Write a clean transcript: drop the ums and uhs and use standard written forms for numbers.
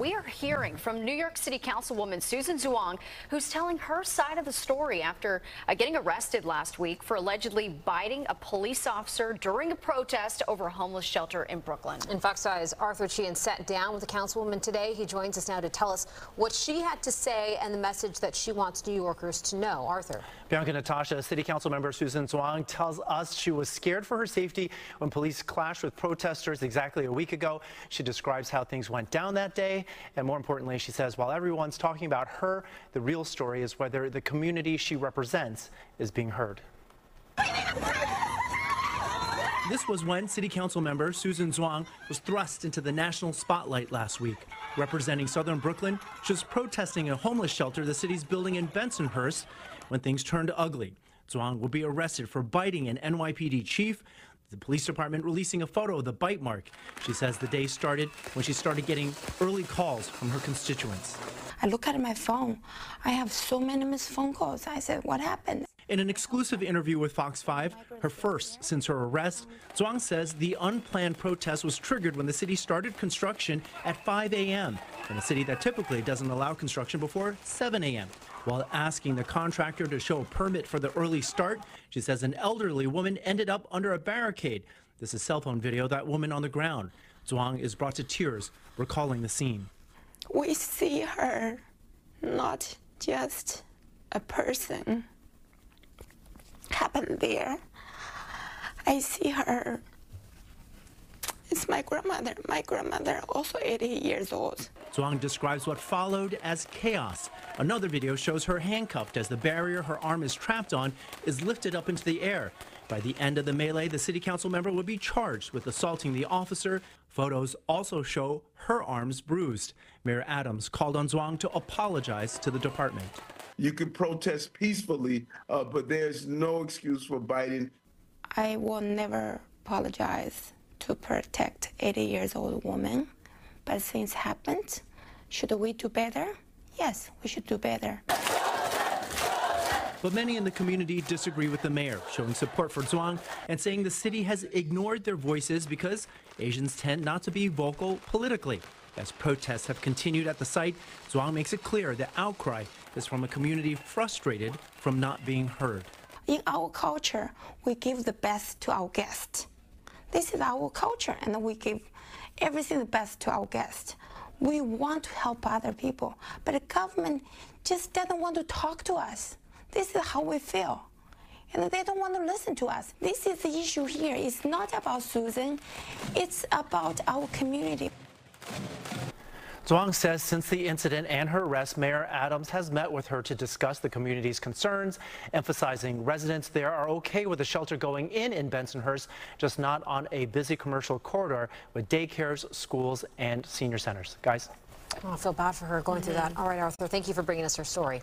we are hearing from New York City Councilwoman Susan Zhuang, who's telling her side of the story after getting arrested last week for allegedly biting a police officer during a protest over a homeless shelter in Brooklyn. And Fox 5's Arthur Sheehan sat down with the Councilwoman today. He joins us now to tell us what she had to say and the message that she wants New Yorkers to know. Arthur. Bianca Natasha, City Council member Susan Zhuang tells us she was scared for her safety when police clashed with protesters exactly a week ago. She describes how things went down that day, and more importantly, she says while everyone's talking about her, the real story is whether the community she represents is being heard. This was when City Council member Susan Zhuang was thrust into the national spotlight last week. Representing southern Brooklyn, she was protesting a homeless shelter the city's building in Bensonhurst when things turned ugly. Zhuang will be arrested for biting an NYPD chief, the police department releasing a photo of the bite mark. She says the day started when she started getting early calls from her constituents. I look at my phone. I have so many missed phone calls. I said, what happened? In an exclusive interview with Fox 5, her first since her arrest, Zhuang says the unplanned protest was triggered when the city started construction at 5 a.m. in a city that typically doesn't allow construction before 7 a.m. While asking the contractor to show a permit for the early start, she says an elderly woman ended up under a barricade. This is cell phone video of that woman on the ground. Zhuang is brought to tears, recalling the scene. We see her not just a person happened there. I see her. It's my grandmother. My grandmother, also 80 years old. Zhuang describes what followed as chaos. Another video shows her handcuffed as the barrier her arm is trapped on is lifted up into the air. By the end of the melee, the city council member would be charged with assaulting the officer. Photos also show her arms bruised. Mayor Adams called on Zhuang to apologize to the department. You can protest peacefully, but there's no excuse for biting. I will never apologize to protect 80 years old woman, but things happened. Should we do better? Yes, we should do better. But many in the community disagree with the mayor, showing support for Zhuang and saying the city has ignored their voices because Asians tend not to be vocal politically. As protests have continued at the site, Zhuang makes it clear the outcry is from a community frustrated from not being heard. In our culture, we give the best to our guests. This is our culture, and we give everything the best to our guests. We want to help other people, but the government just doesn't want to talk to us. This is how we feel, and they don't want to listen to us. This is the issue here. It's not about Susan. It's about our community. Zhuang says since the incident and her arrest, Mayor Adams has met with her to discuss the community's concerns, emphasizing residents there are okay with the shelter going in Bensonhurst, just not on a busy commercial corridor with daycares, schools, and senior centers. Guys? Oh, I feel bad for her going through that. All right, Arthur, thank you for bringing us her story.